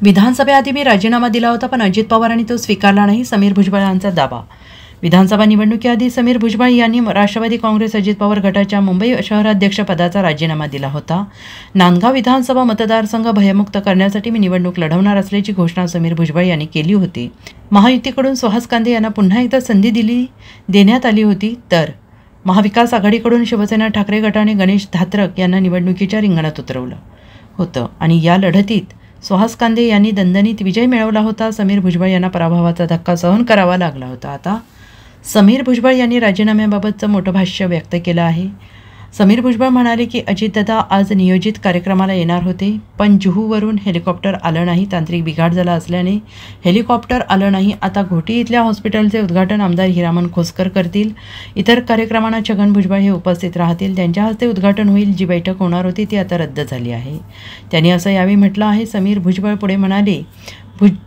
विधानसभेआधी मी राजीनामा दिला होता, पण अजित पवारांनी तो स्वीकारला नाही, समीर भुजबळ यांचा दावा। विधानसभा निवडणुकीआधी समीर भुजबळ यांनी राष्ट्रवादी काँग्रेस अजित पवार गटाच्या मुंबई शहराध्यक्षपदाचा राजीनामा दिला होता। नांदगाव विधानसभा मतदारसंघ भयमुक्त करण्यासाठी मी निवडणूक लढवणार असल्याची घोषणा समीर भुजबळ यांनी केली होती। महायुतीकडून सुहास कांदे यांना पुन्हा एकदा संधी देण्यात आली होती, तर महाविकास आघाडीकडून शिवसेना ठाकरे गटाने गणेश धात्रक यांना निवडणुकीच्या रिंगणात उतरवलं होतं आणि या लढतीत सुहास कांदे यांनी दणदणीत विजय मिळवला होता। समीर भुजबळ यांना पराभवाचा धक्का सहन करावा लागला होता। आता समीर भुजबळ यांनी राजीनाम्याबाबतचं मोठं भाष्य व्यक्त केलं आहे। समीर भुजबळ म्हणाले की अजितदादा आज नियोजित कार्यक्रमाला येणार होते, पण जुहूवरून हेलिकॉप्टर आलं नाही, तांत्रिक बिघाड झाला असल्याने हेलिकॉप्टर आलं नाही। आता घोटी इथल्या हॉस्पिटलचे उद्घाटन आमदार हिरामन खोसकर करतील। इतर कार्यक्रमांना छगन भुजबळ हे उपस्थित राहतील, त्यांच्या हस्ते उद्घाटन होईल। जी बैठक होणार होती ती आता रद्द झाली आहे, त्यांनी असं यावेळी म्हटलं आहे। समीर भुजबळ पुढे म्हणाले,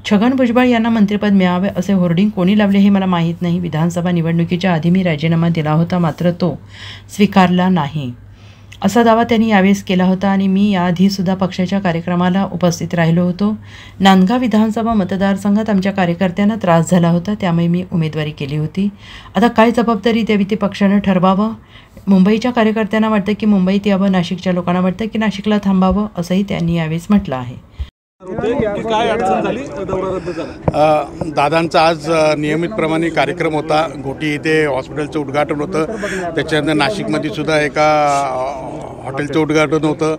छगन भुजबळ यांना मंत्रिपद मिळावे असे होर्डिंग कोणी लावले हे मला माहीत नाही। विधानसभा निवडणुकीच्या आधी मी राजीनामा दिला होता, मात्र तो स्वीकारला नाही, असा दावा त्यांनी यावेळेस केला होता आणि मी याआधीसुद्धा पक्षाच्या कार्यक्रमाला उपस्थित राहिलो होतो। नांदगाव विधानसभा मतदारसंघात आमच्या कार्यकर्त्यांना त्रास झाला होता, त्यामुळे मी उमेदवारी केली होती। आता काय जबाबदारी द्यावी ते पक्षानं ठरवावं। मुंबईच्या कार्यकर्त्यांना वाटतं की मुंबईत यावं, नाशिकच्या लोकांना वाटतं की नाशिकला थांबावं, असंही त्यांनी यावेळेस म्हटलं आहे। दादांचा आज नियमितप्रमाणे कार्यक्रम होता। घोटी इथे हॉस्पिटलचं उद्घाटन होतं, त्याच्यानंतर नाशिकमध्ये सुद्धा एका हॉटेलचं उद्घाटन होतं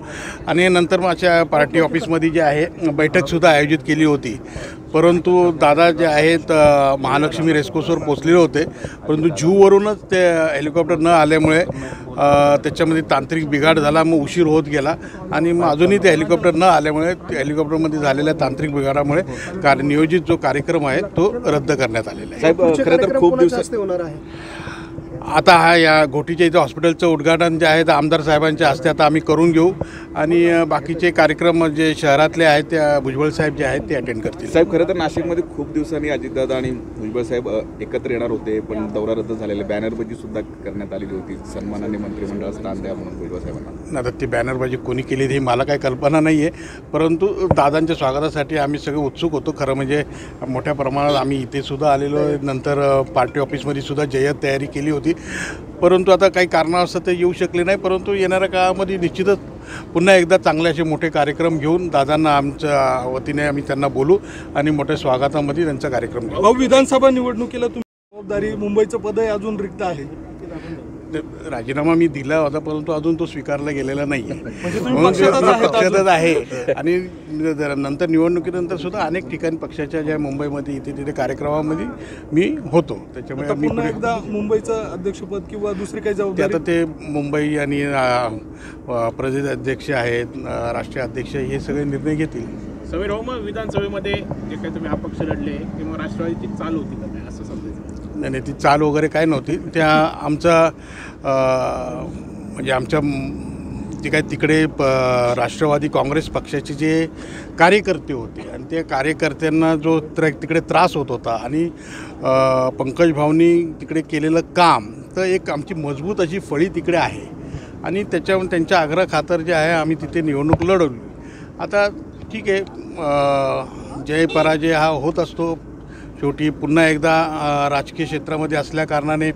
आणि नंतर माझ्या पार्टी ऑफिसमध्ये जे आहे बैठकसुद्धा आयोजित केली होती। परंतु दादा जे आहेत महालक्ष्मी रेसकोर्सवर पोचलेले होते, परंतु जुहूवरूनच ते हेलिकॉप्टर न आल्यामुळे त्याच्यामध्ये तांत्रिक बिघाड झाला, मग उशीर होत गेला आणि मग अजूनही ते हेलिकॉप्टर न आल्यामुळे हेलिकॉप्टरमध्ये झालेल्या तांत्रिक बिघाडामुळे नियोजित जो कार्यक्रम आहे तो रद्द करण्यात आलेला आहे। साहेब, खरं तर खूप दिवसात होणार आहे। आता हा या घोटीच्या इथे हॉस्पिटलचं उद्घाटन जे आहे ते आमदार साहेबांच्या हस्ते आता आम्ही करून घेऊ आणि बाकीचे कार्यक्रम जे शहरातले आहेत त्या भुजबळ साहेब जे आहेत ते अटेंड करतील। साहेब, खरं तर नाशिकमध्ये खूप दिवसांनी अजितदादा आणि भुजबळ साहेब एकत्र येणार होते, पण दौरा रद्द झालेला। बॅनरबाजी सुद्धा करण्यात आलेली होती, सन्मानाने मंत्रिमंडळात स्थान द्या म्हणून भुजबळ साहेबांना। आता ती बॅनरबाजी कोणी केली ही मला काही कल्पना नाही आहे, परंतु दादांच्या स्वागतासाठी आम्ही सगळे उत्सुक होतो। खरं म्हणजे मोठ्या प्रमाणात आम्ही इथे सुद्धा आलेलो, नंतर पार्टी ऑफिसमध्ये सुद्धा जय्यत तयारी केली होती, परंतु आता काही कारणास्तव ते येऊ शकले नाही। परंतु येणाऱ्या काळामध्ये निश्चितच पुन्हा एकदा चांगले असे मोठे कार्यक्रम घेऊन दादांना आमच्या वतीने आम्ही त्यांना बोलू आणि मोठ्या स्वागतामध्ये त्यांचा कार्यक्रम घेऊ। विधानसभा निवडणुकीला तुमची जबाबदारी, मुंबईचं पदही अजून रिक्त आहे। राजीनामा मी दिला होता, परंतु अजून तो स्वीकारला गेलेला नाही आहे, पक्षातच आहे आणि नंतर निवडणुकीनंतर सुद्धा अनेक ठिकाणी पक्षाच्या ज्या मुंबईमध्ये इथे तिथे कार्यक्रमामध्ये मी होतो, त्याच्यामुळे मी पुन्हा एकदा मुंबईचं अध्यक्षपद किंवा दुसरी काही जबाबदारी। आता ते मुंबई आणि प्रदेश अध्यक्ष आहेत, राष्ट्रीय अध्यक्ष, हे सगळे निर्णय घेतील। समीर भाऊ, मग विधानसभेमध्ये जे काही तुम्ही अपक्ष लढले किंवा राष्ट्रवादीची चाल होती का काय असं समजायचं? नाही, ती चाल वगैरे काय नव्हती। त्या आमचा म्हणजे आमच्या जे काय तिकडे राष्ट्रवादी काँग्रेस पक्षाचे जे कार्यकर्ते होते आणि त्या कार्यकर्त्यांना जो तिकडे त्रास होत होता आणि पंकज भाऊंनी तिकडे केलेलं काम, तर एक आमची मजबूत अशी फळी तिकडे आहे आणि त्याच्यावर त्यांच्या आग्रहाखातर जे आहे आम्ही तिथे निवडणूक लढवली। आता ठीक आहे, जय पराजय हा होत असतो, शेवटी पुन्हा एकदा राजकीय क्षेत्रामध्ये असल्याकारणाने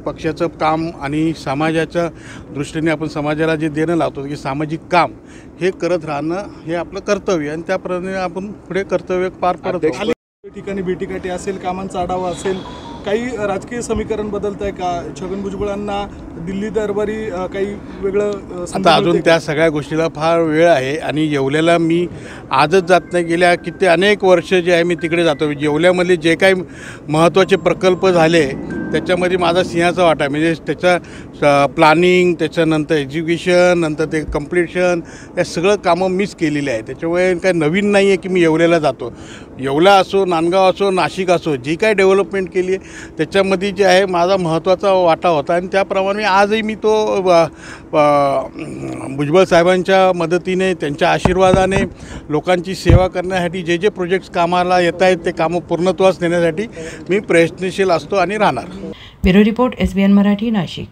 पक्षाचं काम आणि समाजाच्या दृष्टीने आपण समाजाला जे देणं लावतो की सामाजिक काम हे करत राहणं हे आपलं कर्तव्य आणि त्याप्रमाणे आपण पुढे कर्तव्य पार पडतो। ठिकाणी भेटीगाठी असेल, कामांचा आढावा असेल, काही राजकीय समीकरण बदलत आहे का? छगन भुजबळांना दिल्ली दरबारी काही वेगळं आता अजून त्या सगळ्या गोष्टीला फार वेळ आहे आणि येवल्याला मी आजच जात नाही, गेल्या किती अनेक वर्ष जे आहे मी तिकडे जातो। येवल्यामधले जे काही महत्त्वाचे प्रकल्प झाले त्याच्यामध्ये माझा सिंहाचा वाटा आहे, म्हणजे त्याचा प्लॅनिंग, त्याच्यानंतर एज्युकेशन, नंतर ते कम्प्लिशन, या सगळं कामं मीच केलेली आहे। त्याच्यामुळे काही नवीन नाही आहे की मी येवल्याला जातो। येवला असो, नांदगाव असो, नाशिक असो, जी काही डेव्हलपमेंट केली आहे त्याच्यामध्ये जे आहे माझा महत्त्वाचा वाटा होता आणि त्याप्रमाणे आजही मी तो भुजबळ साहेबांच्या मदतीने, त्यांच्या आशीर्वादाने, लोकांची सेवा करण्यासाठी जे जे प्रोजेक्ट्स कामाला येत आहेत ते कामं पूर्णत्वास नेण्यासाठी मी प्रयत्नशील असतो आणि राहणार। Bureau report, SBN Marathi, Nashik.